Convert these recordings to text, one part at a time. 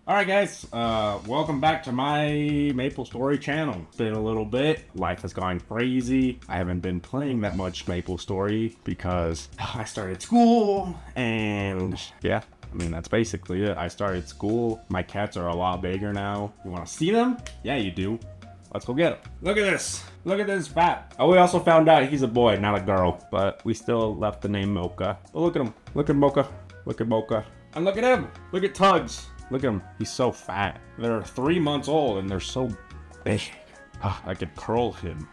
Alright guys, welcome back to my MapleStory channel. It's been a little bit, life has gone crazy. I haven't been playing that much MapleStory because I started school and yeah, I mean that's basically it. I started school, my cats are a lot bigger now. You wanna see them? Yeah you do. Let's go get him. Look at this. Look at this fat. Oh, we also found out he's a boy, not a girl. But we still left the name Mocha. But look at him. Look at Mocha. Look at Mocha. And look at him. Look at Tugs. Look at him. He's so fat. They're 3 months old and they're so big. I could curl him.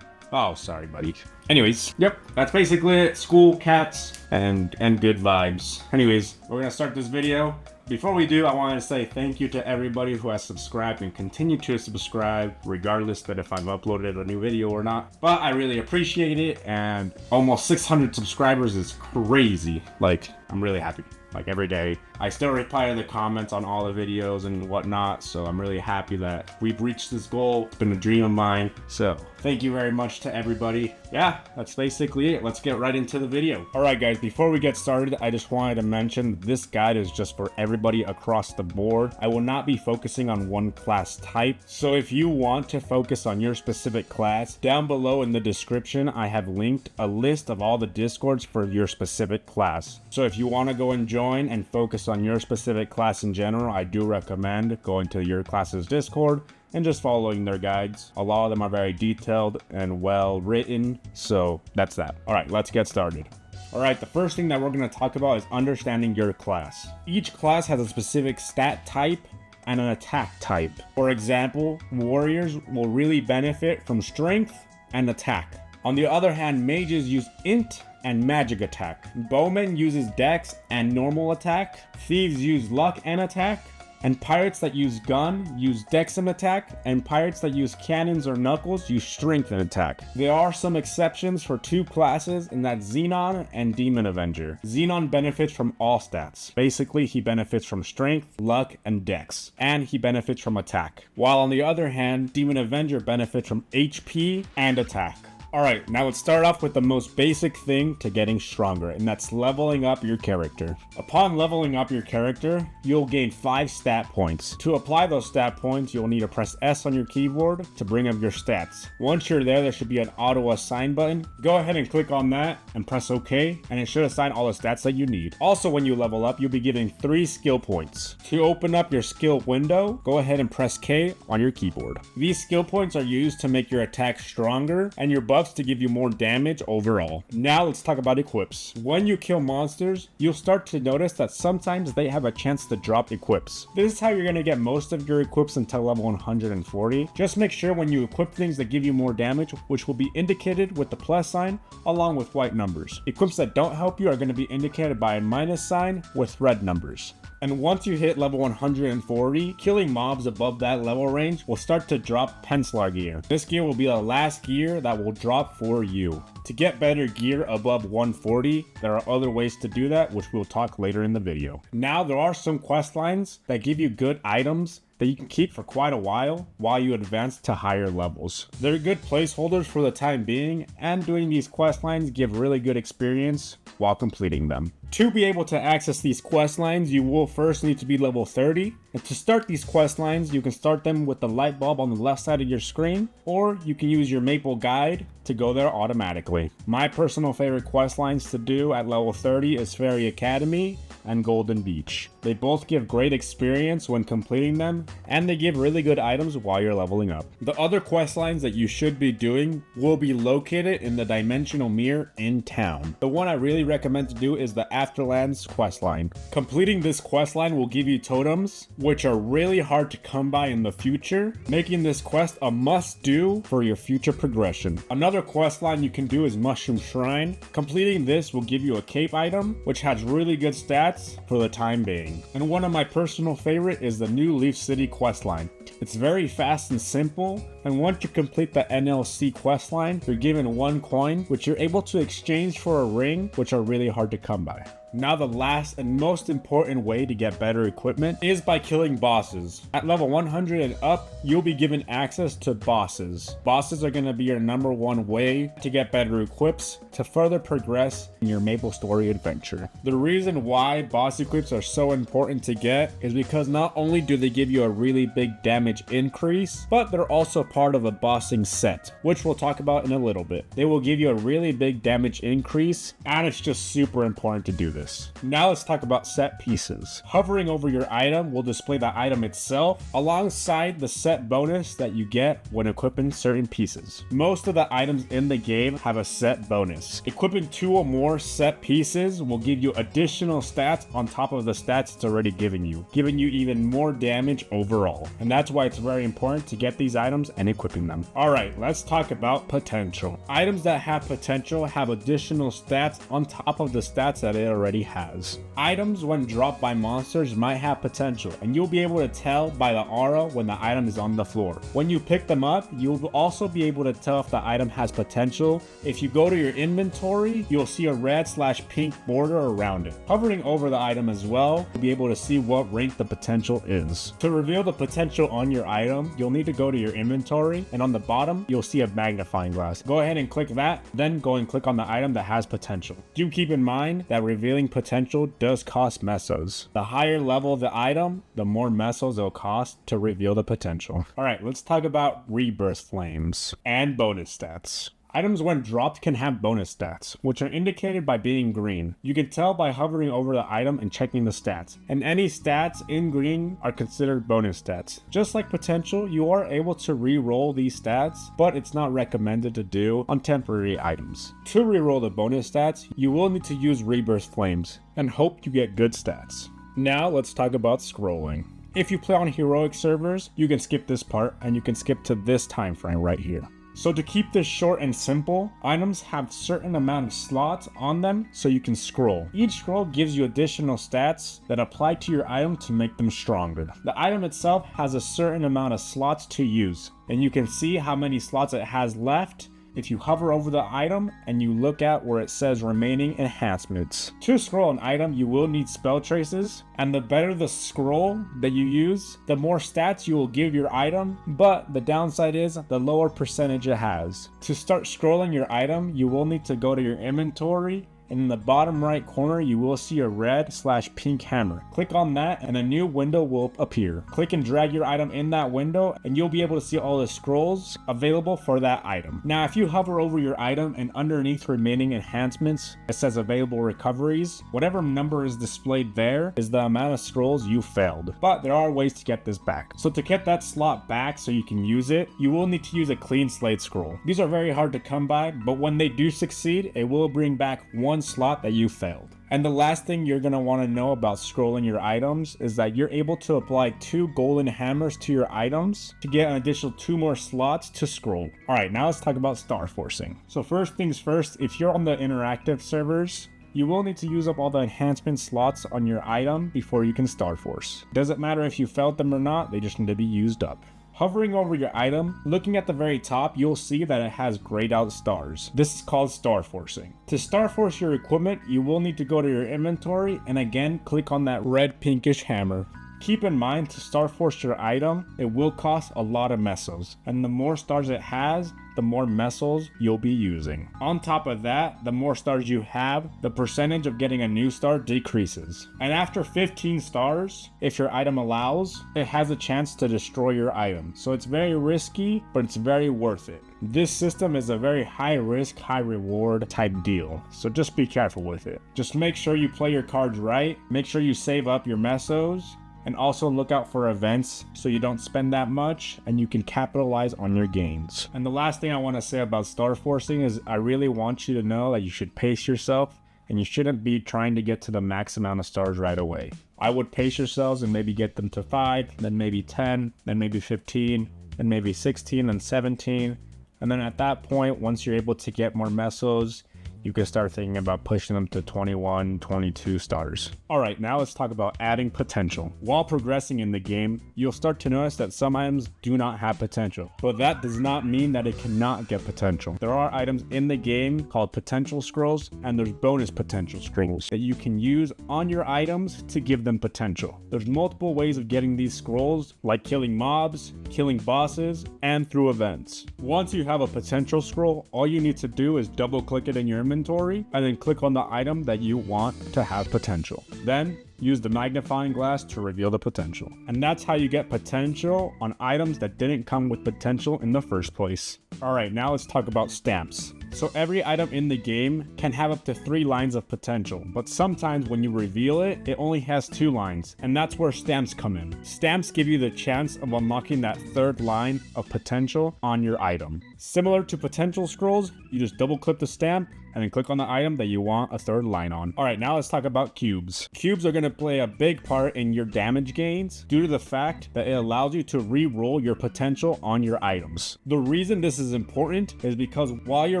Oh, sorry, buddy. Anyways, yep, that's basically it. School, cats, and good vibes. Anyways, we're gonna start this video. Before we do, I wanted to say thank you to everybody who has subscribed and continue to subscribe, regardless that if I've uploaded a new video or not. But I really appreciate it, and almost 600 subscribers is crazy. Like, I'm really happy. Like every day, I still reply to the comments on all the videos and whatnot, so I'm really happy that we've reached this goal. It's been a dream of mine, so thank you very much to everybody. Yeah, that's basically it. Let's get right into the video. Alright guys, before we get started, I just wanted to mention this guide is just for everybody across the board. I will not be focusing on one class type, so if you want to focus on your specific class, down below in the description I have linked a list of all the discords for your specific class. So if you want to go and join and focus on your specific class in general, I do recommend going to your class's Discord and just following their guides. A lot of them are very detailed and well written, so that's that. All right, let's get started. All right, the first thing that we're going to talk about is understanding your class. Each class has a specific stat type and an attack type. For example, warriors will really benefit from strength and attack. On the other hand, mages use int and magic attack. Bowman uses dex and normal attack. Thieves use luck and attack. And pirates that use gun use dex and attack. And pirates that use cannons or knuckles use strength and attack. There are some exceptions for two classes, and that's Xenon and Demon Avenger. Xenon benefits from all stats. Basically, he benefits from strength, luck, and dex. And he benefits from attack. While on the other hand, Demon Avenger benefits from HP and attack. Alright, now let's start off with the most basic thing to getting stronger, and that's leveling up your character. Upon leveling up your character, you'll gain 5 stat points. To apply those stat points, you'll need to press S on your keyboard to bring up your stats. Once you're there should be an auto assign button. Go ahead and click on that and press OK, and it should assign all the stats that you need. Also, when you level up, you'll be given 3 skill points. To open up your skill window, go ahead and press K on your keyboard. These skill points are used to make your attack stronger and your buffs to give you more damage overall. Now let's talk about equips. When you kill monsters, you'll start to notice that sometimes they have a chance to drop equips. This is how you're going to get most of your equips until level 140. Just make sure when you equip things that give you more damage, which will be indicated with the plus sign along with white numbers. Equips that don't help you are going to be indicated by a minus sign with red numbers. And once you hit level 140, killing mobs above that level range will start to drop Penslar gear. This gear will be the last gear that will drop for you. To get better gear above 140, there are other ways to do that, which we'll talk later in the video. Now, there are some quest lines that give you good items that you can keep for quite a while you advance to higher levels. They're good placeholders for the time being, and doing these quest lines give really good experience while completing them. To be able to access these quest lines, you will first need to be level 30. And to start these quest lines, you can start them with the light bulb on the left side of your screen, or you can use your Maple guide to go there automatically. My personal favorite quest lines to do at level 30 is Fairy Academy and Golden Beach. They both give great experience when completing them, and they give really good items while you're leveling up. The other quest lines that you should be doing will be located in the Dimensional Mirror in town. The one I really recommend to do is the Afterlands quest line. Completing this quest line will give you totems, which are really hard to come by in the future, making this quest a must-do for your future progression. Another quest line you can do is Mushroom Shrine. Completing this will give you a cape item, which has really good stats for the time being. And one of my personal favorite is the New Leaf City questline. It's very fast and simple, and once you complete the NLC questline, you're given 1 coin, which you're able to exchange for a ring, which are really hard to come by. Now the last and most important way to get better equipment is by killing bosses. At level 100 and up, you'll be given access to bosses. Bosses are going to be your number one way to get better equips to further progress in your MapleStory adventure. The reason why boss equips are so important to get is because not only do they give you a really big damage increase, but they're also part of a bossing set, which we'll talk about in a little bit. They will give you a really big damage increase, and it's just super important to do this. Now let's talk about set pieces. Hovering over your item will display the item itself alongside the set bonus that you get when equipping certain pieces. Most of the items in the game have a set bonus. Equipping 2 or more set pieces will give you additional stats on top of the stats it's already giving you even more damage overall. And that's why it's very important to get these items and equipping them. Alright, let's talk about potential. Items that have potential have additional stats on top of the stats that it already has. Items when dropped by monsters might have potential, and you'll be able to tell by the aura when the item is on the floor. When you pick them up, you'll also be able to tell if the item has potential. If you go to your inventory, you'll see a red/pink border around it. Hovering over the item as well, you'll be able to see what rank the potential is. To reveal the potential on your item, you'll need to go to your inventory, and on the bottom, you'll see a magnifying glass. Go ahead and click that, then go and click on the item that has potential. Do keep in mind that revealing potential does cost mesos. The higher level of the item, the more mesos it'll cost to reveal the potential. Alright, let's talk about Rebirth flames and bonus stats. Items when dropped can have bonus stats, which are indicated by being green. You can tell by hovering over the item and checking the stats, and any stats in green are considered bonus stats. Just like potential, you are able to re-roll these stats, but it's not recommended to do on temporary items. To re-roll the bonus stats, you will need to use Rebirth flames, and hope you get good stats. Now let's talk about scrolling. If you play on heroic servers, you can skip this part, and you can skip to this time frame right here. So to keep this short and simple, items have certain amount of slots on them so you can scroll. Each scroll gives you additional stats that apply to your item to make them stronger. The item itself has a certain amount of slots to use, and you can see how many slots it has left if you hover over the item and you look at where it says remaining enhancements. To scroll an item, you will need spell traces, and the better the scroll that you use, the more stats you will give your item, but the downside is the lower percentage it has. To start scrolling your item, you will need to go to your inventory, and in the bottom right corner you will see a red/pink hammer. Click on that and a new window will appear. Click and drag your item in that window and you'll be able to see all the scrolls available for that item. Now if you hover over your item and underneath remaining enhancements it says available recoveries, whatever number is displayed there is the amount of scrolls you failed. But there are ways to get this back. So to get that slot back so you can use it, you will need to use a clean slate scroll. These are very hard to come by, but when they do succeed, it will bring back one slot that you failed. And the last thing you're going to want to know about scrolling your items is that you're able to apply 2 golden hammers to your items to get an additional 2 more slots to scroll. Alright, now let's talk about Starforcing. So first things first, if you're on the interactive servers, you will need to use up all the enhancement slots on your item before you can Starforce. Doesn't matter if you failed them or not, they just need to be used up. Hovering over your item, looking at the very top, you'll see that it has grayed out stars. This is called Starforcing. To Starforce your equipment, you will need to go to your inventory and again click on that red pinkish hammer. Keep in mind to Starforce your item, it will cost a lot of mesos, and the more stars it has, the more mesos you'll be using. On top of that, the more stars you have, the percentage of getting a new star decreases. And after 15 stars, if your item allows, it has a chance to destroy your item. So it's very risky, but it's very worth it. This system is a very high risk, high reward type deal. So just be careful with it. Just make sure you play your cards right, make sure you save up your mesos, and also look out for events so you don't spend that much and you can capitalize on your gains. And the last thing I want to say about Starforcing is I really want you to know that you should pace yourself and you shouldn't be trying to get to the max amount of stars right away. I would pace yourselves and maybe get them to 5, then maybe 10, then maybe 15, then maybe 16 and 17. And then at that point, once you're able to get more mesos, you can start thinking about pushing them to 21, 22 stars. Alright, now let's talk about adding potential. While progressing in the game, you'll start to notice that some items do not have potential, but that does not mean that it cannot get potential. There are items in the game called potential scrolls, and there's bonus potential scrolls that you can use on your items to give them potential. There's multiple ways of getting these scrolls, like killing mobs, killing bosses, and through events. Once you have a potential scroll, all you need to do is double click it in your inventory and then click on the item that you want to have potential. Then use the magnifying glass to reveal the potential. And that's how you get potential on items that didn't come with potential in the first place. Alright, now let's talk about stamps. So every item in the game can have up to 3 lines of potential, but sometimes when you reveal it, it only has 2 lines, and that's where stamps come in. Stamps give you the chance of unlocking that 3rd line of potential on your item. Similar to potential scrolls, you just double click the stamp and then click on the item that you want a 3rd line on. Alright, now let's talk about cubes. Cubes are going to play a big part in your damage gains due to the fact that it allows you to re-roll your potential on your items. The reason this is important is because while you're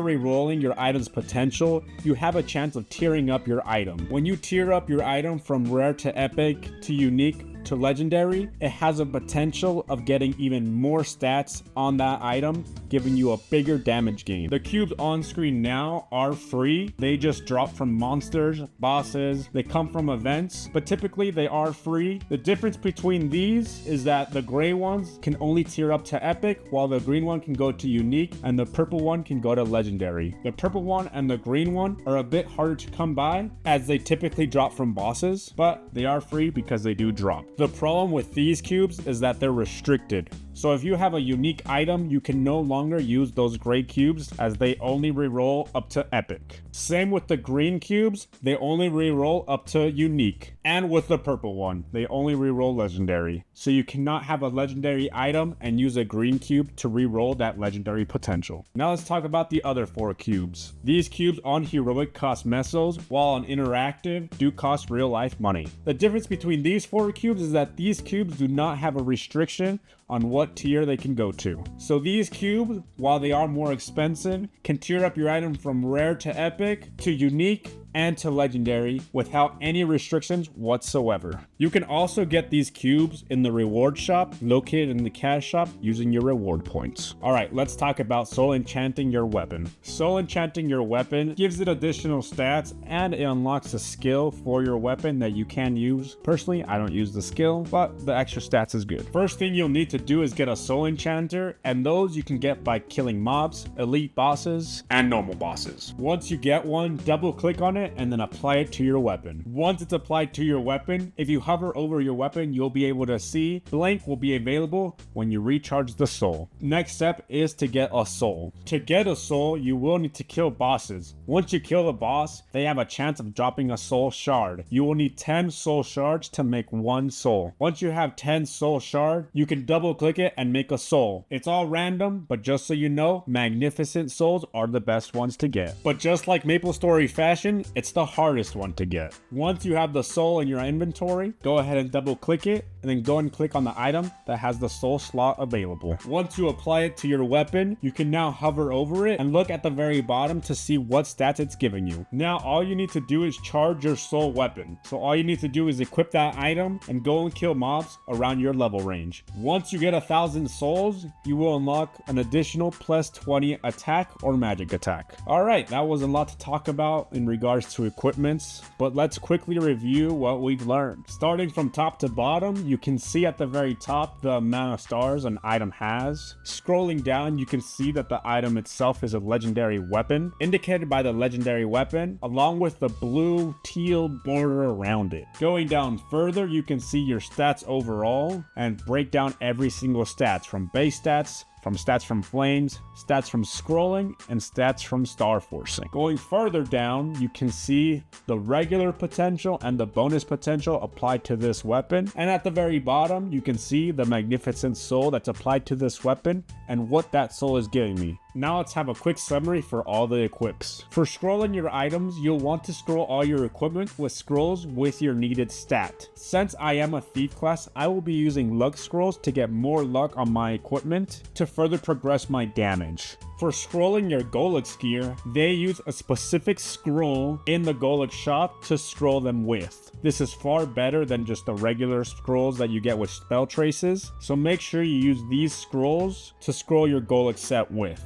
re-rolling your item's potential, you have a chance of tiering up your item. When you tier up your item from rare to epic to unique to legendary, it has a potential of getting even more stats on that item, giving you a bigger damage gain. The cubes on screen now are free. They just drop from monsters, bosses, they come from events, but typically they are free. The difference between these is that the gray ones can only tier up to epic, while the green one can go to unique, and the purple one can go to legendary. The purple one and the green one are a bit harder to come by, as they typically drop from bosses, but they are free because they do drop. The problem with these cubes is that they're restricted. So if you have a unique item, you can no longer use those gray cubes, as they only reroll up to epic. Same with the green cubes, they only reroll up to unique. And with the purple one, they only reroll legendary. So you cannot have a legendary item and use a green cube to reroll that legendary potential. Now let's talk about the other 4 cubes. These cubes on heroic cost mesos, while on interactive do cost real life money. The difference between these 4 cubes is that these cubes do not have a restriction on what tier they can go to. So these cubes, while they are more expensive, can tier up your item from rare to epic to unique and to legendary without any restrictions whatsoever. You can also get these cubes in the reward shop located in the cash shop using your reward points. Alright, let's talk about soul enchanting your weapon. Soul enchanting your weapon gives it additional stats, and it unlocks a skill for your weapon that you can use. Personally, I don't use the skill, but the extra stats is good. First thing you'll need to do is get a soul enchanter, and those you can get by killing mobs, elite bosses, and normal bosses. Once you get one, double click on it and then apply it to your weapon. Once it's applied to your weapon, if you hover over your weapon, you'll be able to see blank will be available when you recharge the soul. Next step is to get a soul. To get a soul, you will need to kill bosses. Once you kill the boss, they have a chance of dropping a soul shard. You will need 10 soul shards to make 1 soul. Once you have 10 soul shard, you can double click it and make a soul. It's all random, but just so you know, magnificent souls are the best ones to get. But just like MapleStory fashion, it's the hardest one to get. Once you have the soul in your inventory, go ahead and double click it, and then go and click on the item that has the soul slot available. Once you apply it to your weapon, you can now hover over it and look at the very bottom to see what stats it's giving you. Now all you need to do is charge your soul weapon. So all you need to do is equip that item and go and kill mobs around your level range. Once you get 1,000 souls, you will unlock an additional plus 20 attack or magic attack. Alright, that was a lot to talk about in regards to equipments, but let's quickly review what we've learned. Starting from top to bottom, you can see at the very top the amount of stars an item has. Scrolling down, you can see that the item itself is a legendary weapon, indicated by the legendary weapon, along with the blue teal border around it. Going down further, you can see your stats overall and break down every single stats, from base stats, from stats from flames, stats from scrolling, and stats from Starforcing. Going further down, you can see the regular potential and the bonus potential applied to this weapon. And at the very bottom, you can see the magnificent soul that's applied to this weapon and what that soul is giving me. Now let's have a quick summary for all the equips. For scrolling your items, you'll want to scroll all your equipment with scrolls with your needed stat. Since I am a thief class, I will be using luck scrolls to get more luck on my equipment to further progress my damage. For scrolling your Golux gear, they use a specific scroll in the Golux shop to scroll them with. This is far better than just the regular scrolls that you get with spell traces, so make sure you use these scrolls to scroll your Golux set with.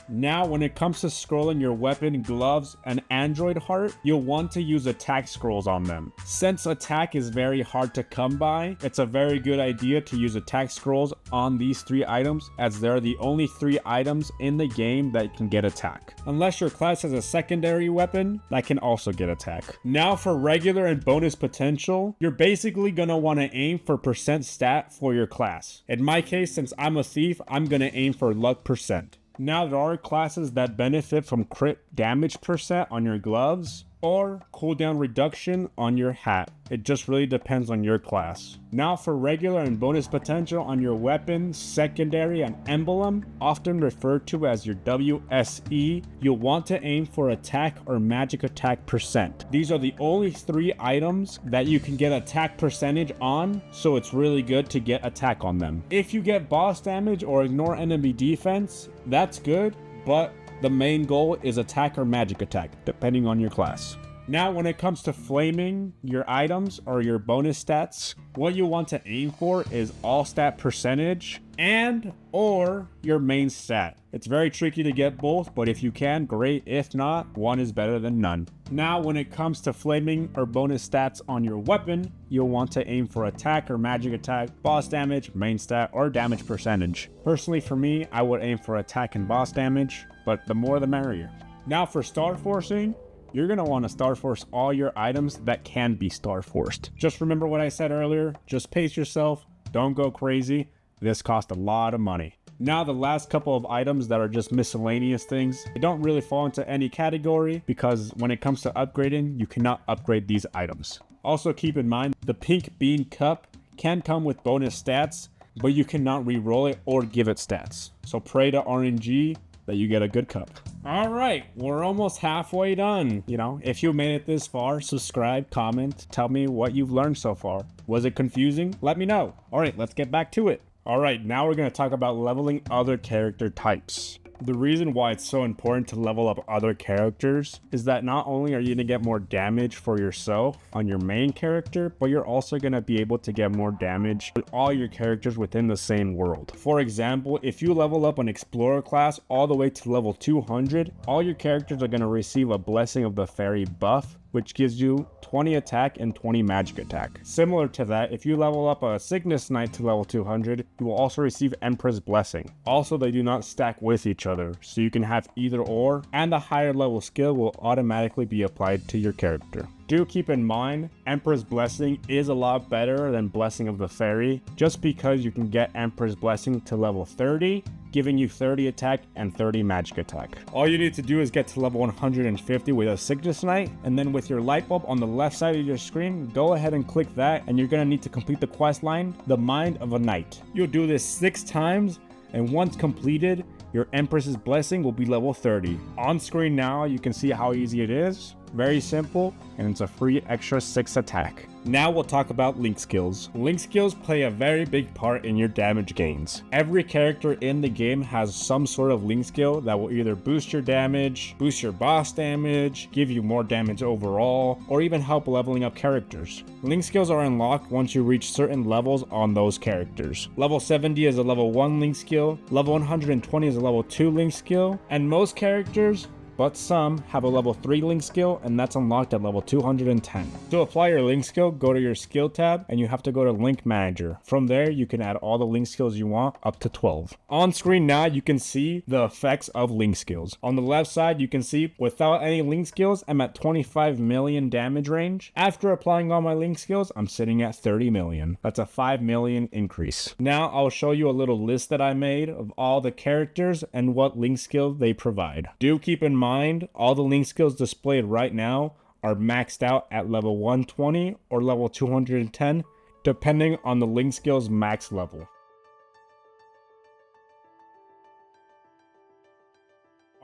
Now, when it comes to scrolling your weapon, gloves, and android heart, you'll want to use attack scrolls on them. Since attack is very hard to come by, it's a very good idea to use attack scrolls on these 3 items, as they're the only 3 items in the game that can get attack. Unless your class has a secondary weapon that can also get attack. Now for regular and bonus potential, you're basically going to want to aim for percent stat for your class. In my case, since I'm a thief, I'm going to aim for luck percent. Now, there are classes that benefit from crit damage percent on your gloves or cooldown reduction on your hat. It just really depends on your class. Now, for regular and bonus potential on your weapon, secondary, and emblem, often referred to as your WSE, you'll want to aim for attack or magic attack percent. These are the only 3 items that you can get attack percentage on, so it's really good to get attack on them. If you get boss damage or ignore enemy defense, that's good, but the main goal is attack or magic attack, depending on your class. Now, when it comes to flaming your items or your bonus stats, what you want to aim for is all stat percentage and or your main stat. It's very tricky to get both, but if you can, great. If not, one is better than none. Now, when it comes to flaming or bonus stats on your weapon, you'll want to aim for attack or magic attack, boss damage, main stat, or damage percentage. Personally, for me, I would aim for attack and boss damage, but the more the merrier. Now for Starforcing, you're going to want to Starforce all your items that can be Starforced. Just remember what I said earlier, just pace yourself, don't go crazy. This costs a lot of money. Now, the last couple of items that are just miscellaneous things, they don't really fall into any category because when it comes to upgrading, you cannot upgrade these items. Also keep in mind, the pink bean cup can come with bonus stats, but you cannot re-roll it or give it stats. So pray to RNG that you get a good cup. All right, we're almost halfway done. You know, if you made it this far, subscribe, comment, tell me what you've learned so far. Was it confusing? Let me know. All right, let's get back to it. All right, now we're going to talk about leveling other character types. The reason why it's so important to level up other characters is that not only are you going to get more damage for yourself on your main character, but you're also going to be able to get more damage with all your characters within the same world. For example, if you level up an Explorer class all the way to level 200, all your characters are going to receive a Blessing of the Fairy buff, which gives you 20 attack and 20 magic attack. Similar to that, if you level up a Cygnus Knight to level 200, you will also receive Empress Blessing. Also, they do not stack with each other, so you can have either or, and a higher level skill will automatically be applied to your character. Do keep in mind, Empress Blessing is a lot better than Blessing of the Fairy, just because you can get Empress Blessing to level 30, giving you 30 attack and 30 magic attack. All you need to do is get to level 150 with a Cygnus Knight, and then with your light bulb on the left side of your screen, go ahead and click that, and you're gonna need to complete the quest line, The Mind of a Knight. You'll do this 6 times, and once completed, your Empress's Blessing will be level 30. On screen now, you can see how easy it is. Very simple, and it's a free extra 6 attack. Now we'll talk about link skills. Link skills play a very big part in your damage gains. Every character in the game has some sort of link skill that will either boost your damage, boost your boss damage, give you more damage overall, or even help leveling up characters. Link skills are unlocked once you reach certain levels on those characters. Level 70 is a level 1 link skill, level 120 is a level 2 link skill, and most characters, but some, have a level 3 link skill, and that's unlocked at level 210. To apply your link skill, go to your skill tab, and you have to go to Link Manager. From there, you can add all the link skills you want, up to 12. On screen now, you can see the effects of link skills. On the left side, you can see, without any link skills, I'm at 25 million damage range. After applying all my link skills, I'm sitting at 30 million. That's a 5 million increase. Now, I'll show you a little list that I made of all the characters and what link skills they provide. Do keep in mind, all the link skills displayed right now are maxed out at level 120 or level 210, depending on the link skill's max level.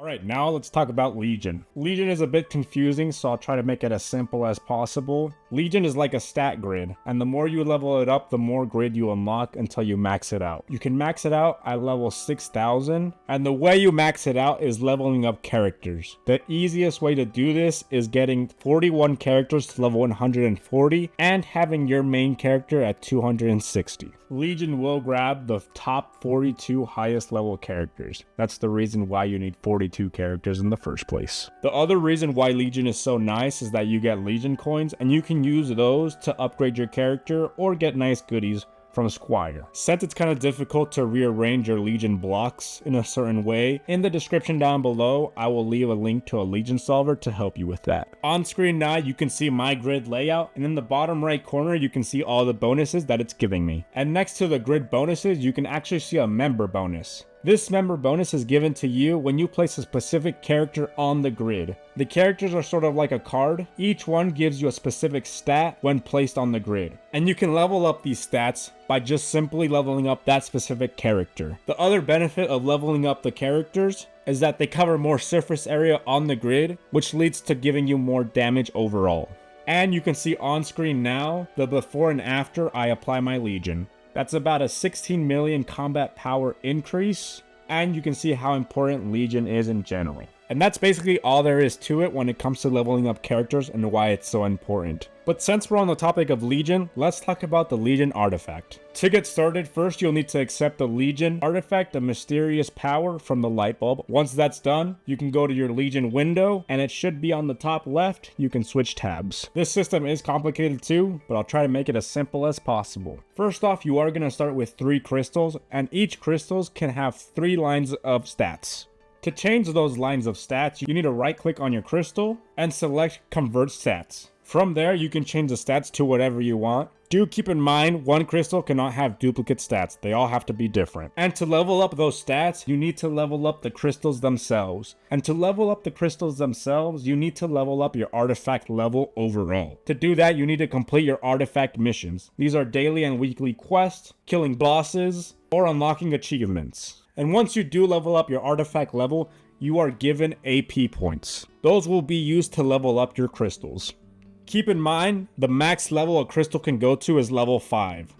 Alright, now let's talk about Legion. Legion is a bit confusing, so I'll try to make it as simple as possible. Legion is like a stat grid, and the more you level it up, the more grid you unlock until you max it out. You can max it out at level 6,000, and the way you max it out is leveling up characters. The easiest way to do this is getting 41 characters to level 140, and having your main character at 260. Legion will grab the top 42 highest level characters. That's the reason why you need 42 characters in the first place. The other reason why Legion is so nice is that you get Legion coins, and you can use those to upgrade your character or get nice goodies from Squire. Since it's kind of difficult to rearrange your Legion blocks in a certain way, in the description down below, I will leave a link to a Legion solver to help you with that. On screen now, you can see my grid layout, and in the bottom right corner, you can see all the bonuses that it's giving me. And next to the grid bonuses, you can actually see a member bonus. This member bonus is given to you when you place a specific character on the grid. The characters are sort of like a card. Each one gives you a specific stat when placed on the grid. And you can level up these stats by just simply leveling up that specific character. The other benefit of leveling up the characters is that they cover more surface area on the grid, which leads to giving you more damage overall. And you can see on screen now the before and after I apply my Legion. That's about a 16 million combat power increase, and you can see how important Legion is in general. And that's basically all there is to it when it comes to leveling up characters and why it's so important. But since we're on the topic of Legion, let's talk about the Legion artifact. To get started, first you'll need to accept the Legion artifact, a mysterious power from the light bulb. Once that's done, you can go to your Legion window, and it should be on the top left. You can switch tabs. This system is complicated too, but I'll try to make it as simple as possible. First off, you are going to start with 3 crystals, and each crystals can have 3 lines of stats. To change those lines of stats, you need to right click on your crystal and select Convert Stats. From there, you can change the stats to whatever you want. Do keep in mind, one crystal cannot have duplicate stats. They all have to be different. And to level up those stats, you need to level up the crystals themselves. And to level up the crystals themselves, you need to level up your artifact level overall. To do that, you need to complete your artifact missions. These are daily and weekly quests, killing bosses, or unlocking achievements. And once you do level up your artifact level, you are given AP points. Those will be used to level up your crystals. Keep in mind, the max level a crystal can go to is level 5.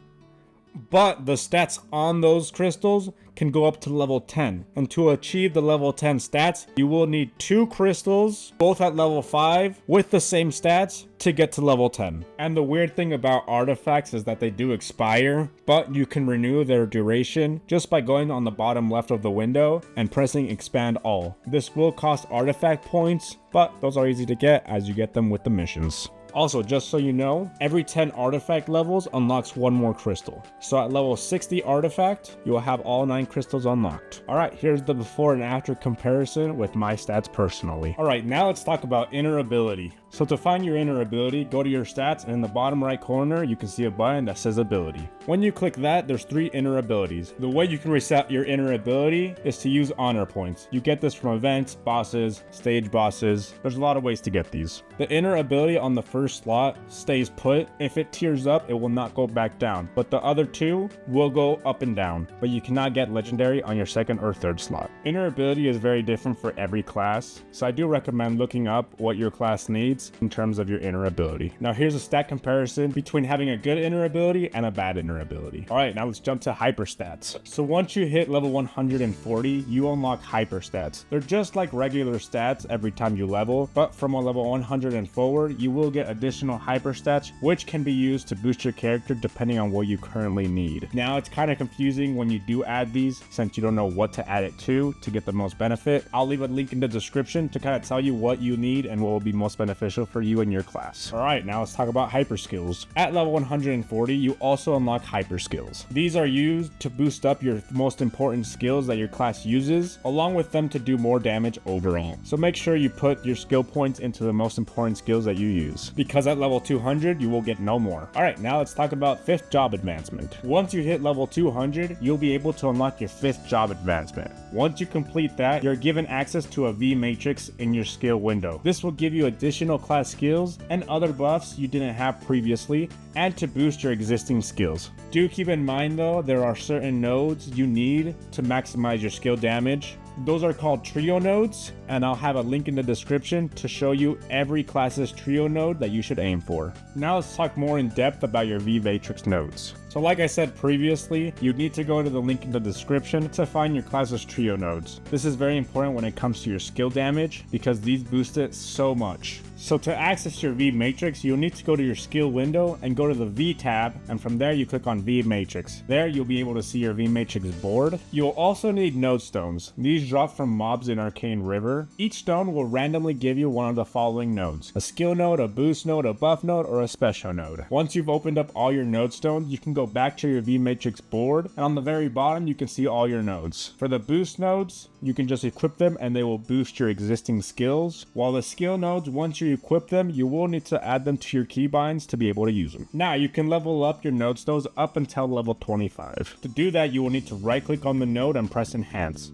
But the stats on those crystals can go up to level 10. And to achieve the level 10 stats, you will need 2 crystals, both at level 5, with the same stats to get to level 10. And the weird thing about artifacts is that they do expire, but you can renew their duration just by going on the bottom left of the window and pressing expand all. This will cost artifact points, but those are easy to get as you get them with the missions. Also, just so you know, every 10 artifact levels unlocks 1 more crystal. So at level 60 artifact, you will have all 9 crystals unlocked. Alright, here's the before and after comparison with my stats personally. Alright, now let's talk about inner ability. So to find your inner ability, go to your stats, and in the bottom right corner, you can see a button that says ability. When you click that, there's 3 inner abilities. The way you can reset your inner ability is to use honor points. You get this from events, bosses, stage bosses. There's a lot of ways to get these. The inner ability on the first slot stays put. If it tiers up, it will not go back down, but the other 2 will go up and down, but you cannot get legendary on your second or third slot. Inner ability is very different for every class, so I do recommend looking up what your class needs in terms of your inner ability. Now here's a stat comparison between having a good inner ability and a bad inner ability. Alright, now let's jump to hyper stats. So once you hit level 140, you unlock hyper stats. They're just like regular stats every time you level, but from a level 100 and forward, you will get additional hyper stats, which can be used to boost your character depending on what you currently need. Now it's kind of confusing when you do add these, since you don't know what to add it to get the most benefit. I'll leave a link in the description to kind of tell you what you need and what will be most beneficial for you and your class. Alright, now let's talk about hyper skills. At level 140, you also unlock hyper skills. These are used to boost up your most important skills that your class uses, along with them to do more damage overall. So make sure you put your skill points into the most important skills that you use, because at level 200, you will get no more. Alright, now let's talk about 5th job advancement. Once you hit level 200, you'll be able to unlock your 5th job advancement. Once you complete that, you're given access to a V matrix in your skill window. This will give you additional class skills and other buffs you didn't have previously, and to boost your existing skills. Do keep in mind though, there are certain nodes you need to maximize your skill damage. Those are called trio nodes, and I'll have a link in the description to show you every class's trio node that you should aim for. Now let's talk more in depth about your V Matrix nodes. So like I said previously, you need to go to the link in the description to find your class's trio nodes. This is very important when it comes to your skill damage because these boost it so much. So to access your V Matrix, you'll need to go to your skill window and go to the V tab, and from there you click on V Matrix. There you'll be able to see your V Matrix board. You'll also need node stones. These drop from mobs in Arcane River. Each stone will randomly give you one of the following nodes: a skill node, a boost node, a buff node, or a special node. Once you've opened up all your node stones, you can go back to your V Matrix board, and on the very bottom you can see all your nodes. For the boost nodes, you can just equip them and they will boost your existing skills, while the skill nodes, once you equip them, you will need to add them to your keybinds to be able to use them. Now you can level up your node stones up until level 25. To do that, you will need to right click on the node and press enhance.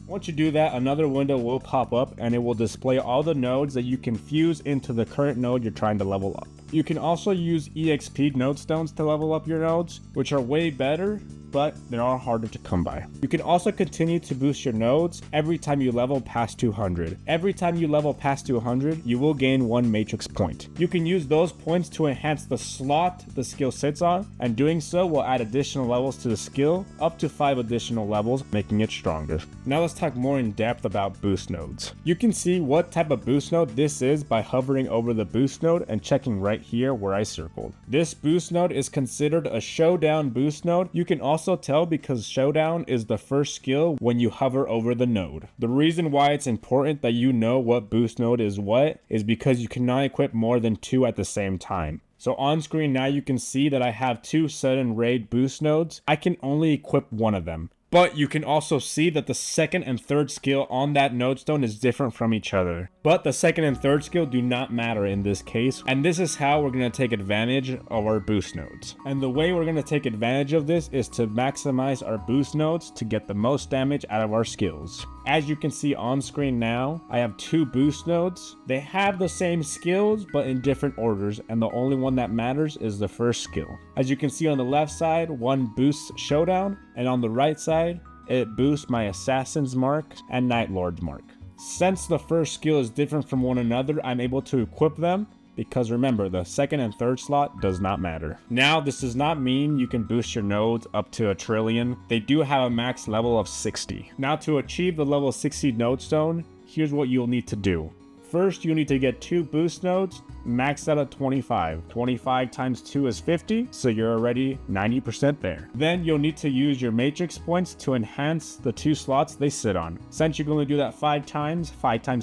Once you do that, another window will pop up and it will display all the nodes that you can fuse into the current node you're trying to level up. You can also use EXP node stones to level up your nodes, which are way better, but they are harder to come by. You can also continue to boost your nodes every time you level past 200. Every time you level past 200, you will gain 1 matrix point. You can use those points to enhance the slot the skill sits on, and doing so will add additional levels to the skill, up to 5 additional levels, making it stronger. Now let's talk more in depth about boost nodes. You can see what type of boost node this is by hovering over the boost node and checking right here where I circled. This boost node is considered a showdown boost node. You can also tell because showdown is the first skill when you hover over the node. The reason why it's important that you know what boost node is what is because you cannot equip more than 2 at the same time. So on screen now you can see that I have 2 sudden raid boost nodes. I can only equip one of them. But you can also see that the second and third skill on that node stone is different from each other. But the second and third skill do not matter in this case. And this is how we're going to take advantage of our boost nodes. And the way we're going to take advantage of this is to maximize our boost nodes to get the most damage out of our skills. As you can see on screen now, I have 2 boost nodes. They have the same skills, but in different orders, and the only one that matters is the first skill. As you can see on the left side, one boosts Showdown, and on the right side, it boosts my Assassin's Mark and Night Lord's Mark. Since the first skill is different from one another, I'm able to equip them, because remember, the second and third slot does not matter. Now, this does not mean you can boost your nodes up to 1 trillion. They do have a max level of 60. Now, to achieve the level 60 node stone, here's what you'll need to do. First, you need to get 2 boost nodes, maxed out at 25. 25 times 2 is 50, so you're already 90% there. Then you'll need to use your matrix points to enhance the 2 slots they sit on. Since you can only do that 5 times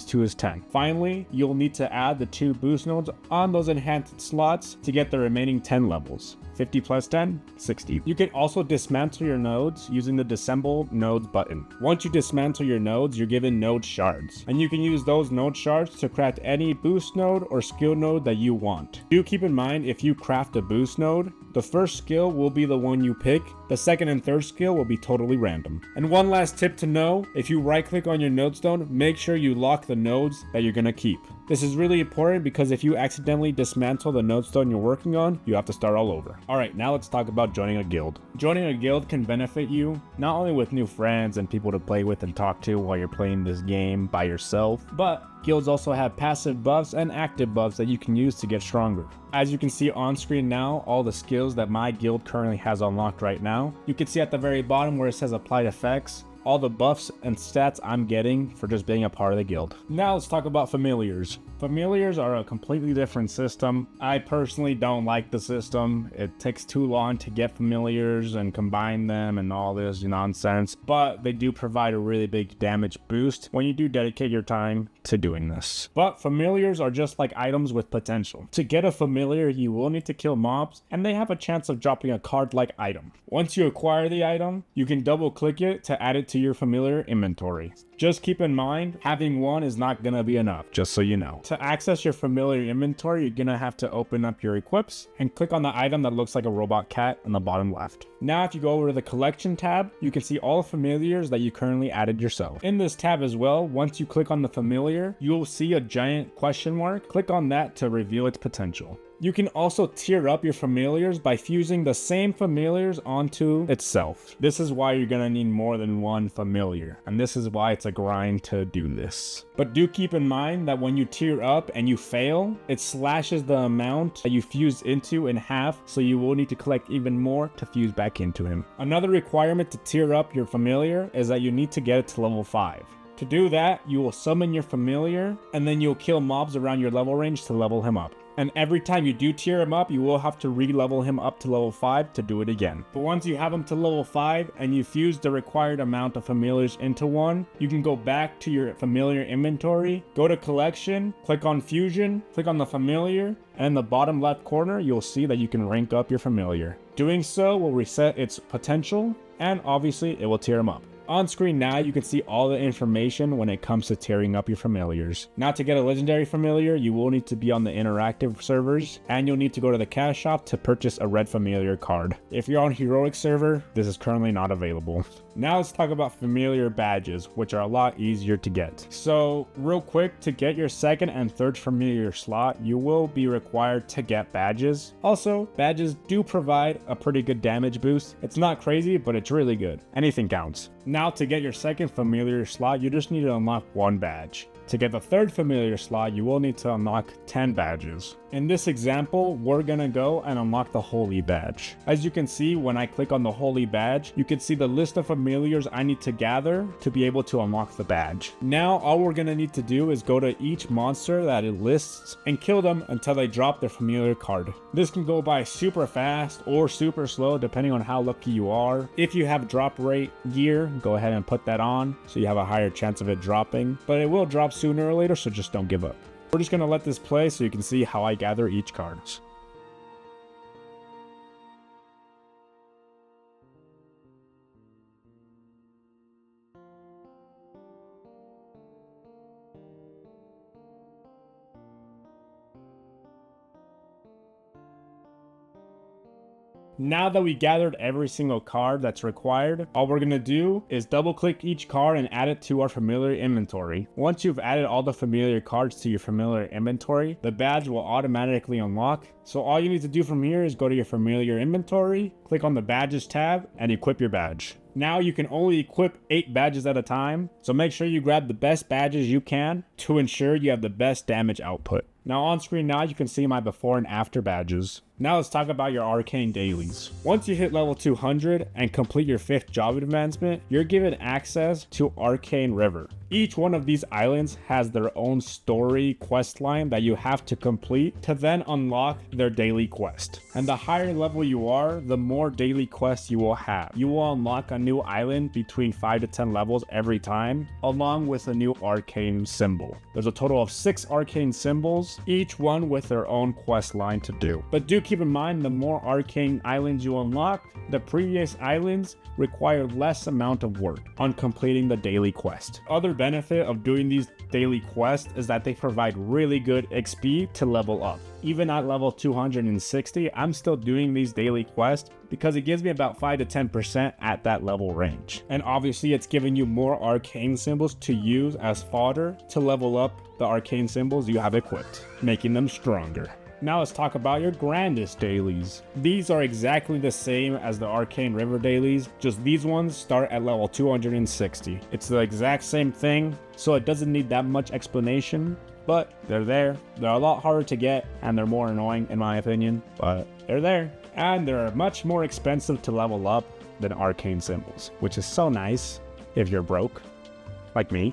2 is 10. Finally, you'll need to add the 2 boost nodes on those enhanced slots to get the remaining 10 levels. 50 plus 10, 60. You can also dismantle your nodes using the Disassemble Nodes button. Once you dismantle your nodes, you're given node shards, and you can use those node shards to craft any boost node or skill node that you want. Do keep in mind, if you craft a boost node, the first skill will be the one you pick, the second and third skill will be totally random. And one last tip to know, if you right click on your node stone, make sure you lock the nodes that you're gonna keep. This is really important because if you accidentally dismantle the node stone you're working on, you have to start all over. Alright, now let's talk about joining a guild. Joining a guild can benefit you, not only with new friends and people to play with and talk to while you're playing this game by yourself, but guilds also have passive buffs and active buffs that you can use to get stronger. As you can see on screen now, all the skills that my guild currently has unlocked right now. You can see at the very bottom where it says applied effects, all the buffs and stats I'm getting for just being a part of the guild. Now let's talk about familiars. Familiars are a completely different system. I personally don't like the system. It takes too long to get familiars and combine them and all this nonsense, but they do provide a really big damage boost when you do dedicate your time to doing this. But familiars are just like items with potential. To get a familiar, you will need to kill mobs, and they have a chance of dropping a card-like item. Once you acquire the item, you can double click it to add it to your familiar inventory. Just keep in mind, having one is not gonna be enough, just so you know. To access your familiar inventory, you're gonna have to open up your equips and click on the item that looks like a robot cat on the bottom left. Now, if you go over to the collection tab, you can see all the familiars that you currently added yourself. In this tab as well, once you click on the familiar, you'll see a giant question mark. Click on that to reveal its potential. You can also tier up your familiars by fusing the same familiars onto itself. This is why you're gonna need more than one familiar, and this is why it's a grind to do this. But do keep in mind that when you tier up and you fail, it slashes the amount that you fused into in half, so you will need to collect even more to fuse back into him. Another requirement to tier up your familiar is that you need to get it to level 5. To do that, you will summon your familiar, and then you'll kill mobs around your level range to level him up. And every time you do tier him up, you will have to re-level him up to level 5 to do it again. But once you have him to level 5 and you fuse the required amount of familiars into one, you can go back to your familiar inventory, go to collection, click on fusion, click on the familiar, and in the bottom left corner, you'll see that you can rank up your familiar. Doing so will reset its potential, and obviously it will tier him up. On screen now, you can see all the information when it comes to tearing up your familiars. Now, to get a legendary familiar, you will need to be on the interactive servers, and you'll need to go to the cash shop to purchase a red familiar card. If you're on heroic server, this is currently not available. Now let's talk about familiar badges, which are a lot easier to get. So real quick, to get your second and third familiar slot, you will be required to get badges. Also, badges do provide a pretty good damage boost. It's not crazy, but it's really good. Anything counts. Now, to get your second familiar slot, you just need to unlock one badge. To get the third familiar slot, you will need to unlock 10 badges. In this example, we're gonna go and unlock the Holy Badge. As you can see, when I click on the Holy Badge, you can see the list of familiars I need to gather to be able to unlock the badge. Now, all we're gonna need to do is go to each monster that it lists and kill them until they drop their familiar card. This can go by super fast or super slow, depending on how lucky you are. If you have drop rate gear, go ahead and put that on so you have a higher chance of it dropping, but it will drop sooner or later, so just don't give up. We're just gonna let this play so you can see how I gather each card. Now that we gathered every single card that's required, all we're gonna do is double click each card and add it to our familiar inventory. Once you've added all the familiar cards to your familiar inventory, the badge will automatically unlock. So all you need to do from here is go to your familiar inventory, click on the badges tab, and equip your badge. Now you can only equip 8 badges at a time, so make sure you grab the best badges you can to ensure you have the best damage output. Now on screen now, you can see my before and after badges. Now let's talk about your Arcane Dailies. Once you hit level 200 and complete your 5th job advancement, you're given access to Arcane River. Each one of these islands has their own story quest line that you have to complete to then unlock their daily quest. And the higher level you are, the more daily quests you will have. You will unlock a new island between 5 to 10 levels every time, along with a new arcane symbol. There's a total of 6 arcane symbols, each one with their own quest line to do. But do keep in mind, the more arcane islands you unlock, the previous islands require less amount of work on completing the daily quest. Other benefit of doing these daily quests is that they provide really good XP to level up. Even at level 260, I'm still doing these daily quests because it gives me about 5 to 10% at that level range. And obviously it's giving you more arcane symbols to use as fodder to level up the arcane symbols you have equipped, making them stronger. Now let's talk about your Grandis Dailies. These are exactly the same as the Arcane River Dailies, just these ones start at level 260. It's the exact same thing, so it doesn't need that much explanation, but they're there. They're a lot harder to get, and they're more annoying in my opinion, but they're there. And they're much more expensive to level up than arcane symbols, which is so nice if you're broke, like me.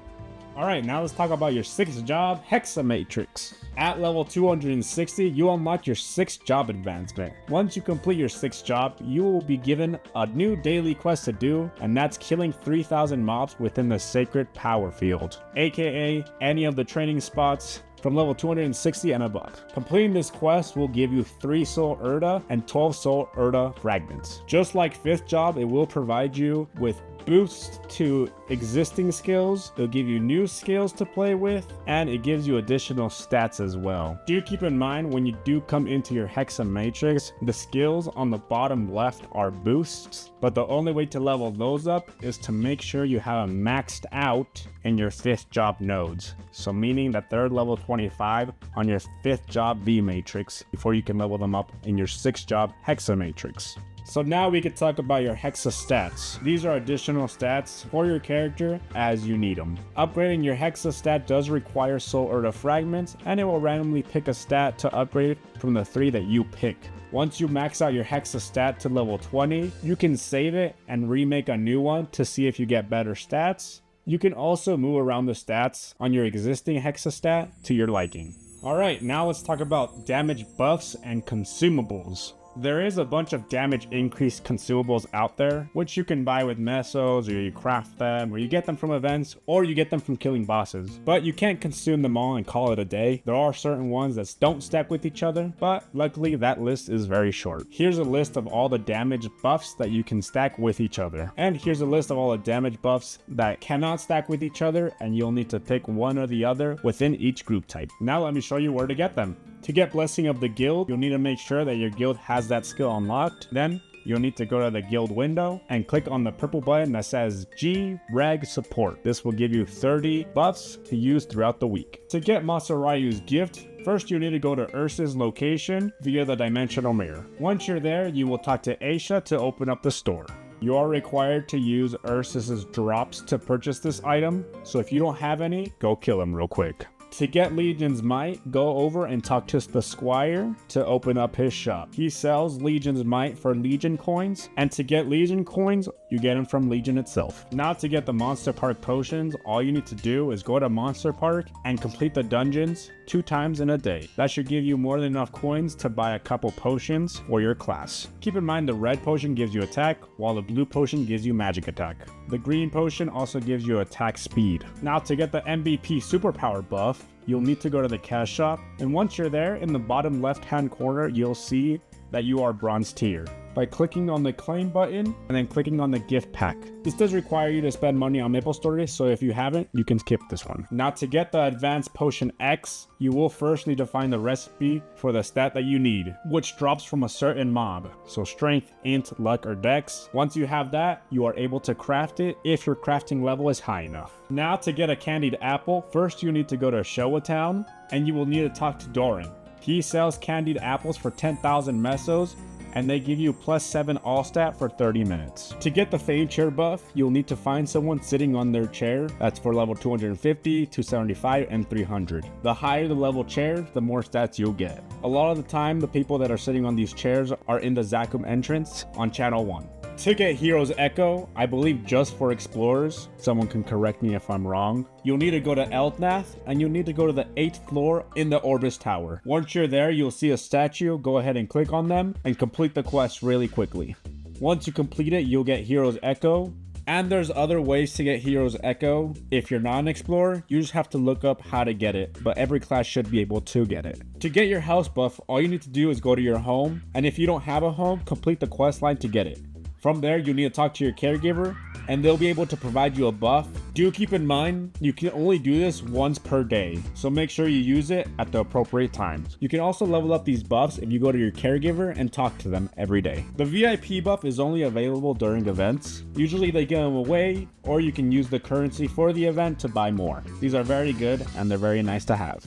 Alright, now let's talk about your 6th job, Hexa Matrix. At level 260, you unlock your 6th job advancement. Once you complete your 6th job, you will be given a new daily quest to do, and that's killing 3,000 mobs within the Sacred Power Field, aka any of the training spots from level 260 and above. Completing this quest will give you 3 Soul Erda and 12 Soul Erda fragments. Just like 5th job, it will provide you with boosts to existing skills, it'll give you new skills to play with, and it gives you additional stats as well. Do keep in mind when you do come into your Hexa Matrix, the skills on the bottom left are boosts, but the only way to level those up is to make sure you have them maxed out in your 5th job nodes. So meaning that they're level 25 on your 5th job V Matrix before you can level them up in your 6th job Hexa Matrix. So now we could talk about your Hexa stats. These are additional stats for your character as you need them. Upgrading your Hexa stat does require Soul Urta fragments, and it will randomly pick a stat to upgrade from the 3 that you pick. Once you max out your Hexa stat to level 20, you can save it and remake a new one to see if you get better stats. You can also move around the stats on your existing Hexa stat to your liking. Alright, now let's talk about damage buffs and consumables. There is a bunch of damage increase consumables out there, which you can buy with mesos, or you craft them, or you get them from events, or you get them from killing bosses. But you can't consume them all and call it a day. There are certain ones that don't stack with each other, but luckily that list is very short. Here's a list of all the damage buffs that you can stack with each other. And here's a list of all the damage buffs that cannot stack with each other, and you'll need to pick one or the other within each group type. Now let me show you where to get them. To get Blessing of the Guild, you'll need to make sure that your guild has that skill unlocked. Then you'll need to go to the guild window and click on the purple button that says G Reg Support. This will give you 30 buffs to use throughout the week. To get Masaryu's gift, first you need to go to Ursa's location via the dimensional mirror. Once you're there, you will talk to Aisha to open up the store. You are required to use Ursa's drops to purchase this item, so if you don't have any, go kill him real quick. To get Legion's Might, go over and talk to the Squire to open up his shop. He sells Legion's Might for Legion coins, and to get Legion coins, you get them from Legion itself. Now to get the Monster Park potions, all you need to do is go to Monster Park and complete the dungeons 2 times in a day. That should give you more than enough coins to buy a couple potions for your class. Keep in mind the red potion gives you attack, while the blue potion gives you magic attack. The green potion also gives you attack speed. Now to get the MVP superpower buff, you'll need to go to the cash shop, and once you're there, in the bottom left hand corner, you'll see that you are bronze tier by clicking on the claim button and then clicking on the gift pack. This does require you to spend money on MapleStory, so if you haven't, you can skip this one. Now to get the advanced potion X, you will first need to find the recipe for the stat that you need, which drops from a certain mob. So strength, int, luck, or dex. Once you have that, you are able to craft it if your crafting level is high enough. Now to get a candied apple, first you need to go to Showa Town and you will need to talk to Doran. He sells candied apples for 10,000 mesos, and they give you +7 all stat for 30 minutes. To get the Fame Chair buff, you'll need to find someone sitting on their chair. That's for level 250, 275, and 300. The higher the level chair, the more stats you'll get. A lot of the time, the people that are sitting on these chairs are in the Zakum entrance on channel 1. To get Hero's Echo, I believe just for explorers, someone can correct me if I'm wrong, you'll need to go to Eldnath, and you'll need to go to the 8th floor in the Orbis Tower. Once you're there, you'll see a statue, go ahead and click on them, and complete the quest really quickly. Once you complete it, you'll get Hero's Echo, and there's other ways to get Hero's Echo. If you're not an explorer, you just have to look up how to get it, but every class should be able to get it. To get your house buff, all you need to do is go to your home, and if you don't have a home, complete the quest line to get it. From there, you need to talk to your caregiver, and they'll be able to provide you a buff. Do keep in mind, you can only do this once per day, so make sure you use it at the appropriate times. You can also level up these buffs if you go to your caregiver and talk to them every day. The VIP buff is only available during events. Usually they give them away, or you can use the currency for the event to buy more. These are very good, and they're very nice to have.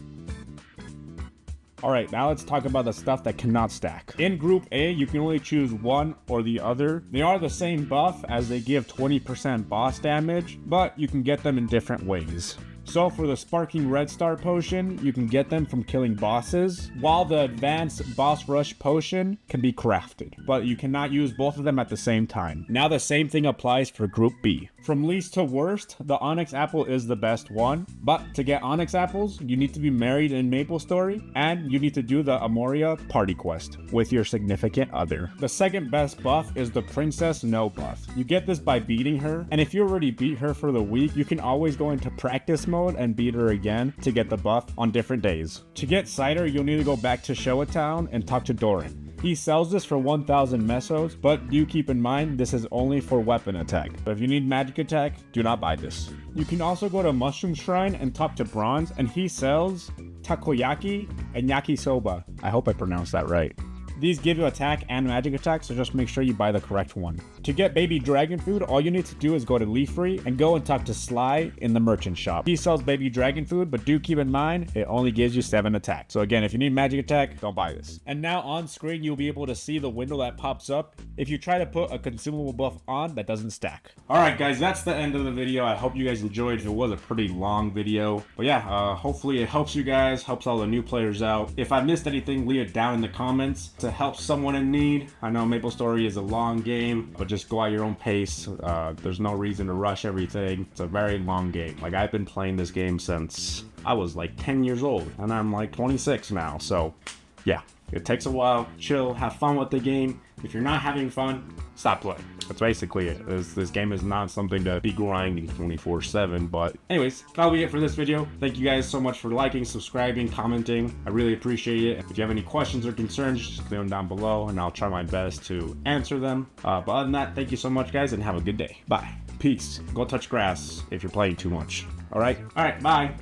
Alright, now let's talk about the stuff that cannot stack. In Group A, you can only choose one or the other. They are the same buff as they give 20% boss damage, but you can get them in different ways. So for the Sparking Red Star potion, you can get them from killing bosses, while the Advanced Boss Rush potion can be crafted, but you cannot use both of them at the same time. Now the same thing applies for Group B. From least to worst, the Onyx Apple is the best one, but to get Onyx Apples, you need to be married in MapleStory, and you need to do the Amoria party quest with your significant other. The second best buff is the Princess No buff. You get this by beating her, and if you already beat her for the week, you can always go into practice mode and beat her again to get the buff on different days. To get Cider, you'll need to go back to Showa Town and talk to Doran. He sells this for 1,000 mesos, but do keep in mind this is only for weapon attack. But if you need magic attack, do not buy this. You can also go to Mushroom Shrine and talk to Bronze, and he sells takoyaki and yakisoba. I hope I pronounced that right. These give you attack and magic attack, so just make sure you buy the correct one. To get baby dragon food, all you need to do is go to Leafree and go and talk to Sly in the merchant shop. He sells baby dragon food, but do keep in mind, it only gives you 7 attack. So again, if you need magic attack, don't buy this. And now on screen, you'll be able to see the window that pops up if you try to put a consumable buff on that doesn't stack. Alright guys, that's the end of the video. I hope you guys enjoyed. It was a pretty long video. But yeah, hopefully it helps you guys, helps all the new players out. If I missed anything, leave it down in the comments to help someone in need. I know MapleStory is a long game, but just go at your own pace. There's no reason to rush everything. It's a very long game. Like, I've been playing this game since I was like 10 years old, and I'm like 26 now. So yeah, it takes a while. Chill, have fun with the game. If you're not having fun, stop playing. That's basically it. This game is not something to be grinding 24/7. But anyways, that'll be it for this video. Thank you guys so much for liking, subscribing, commenting. I really appreciate it. If you have any questions or concerns, just leave them down below and I'll try my best to answer them. But other than that, thank you so much guys and have a good day. Bye. Peace. Go touch grass if you're playing too much. Alright, bye.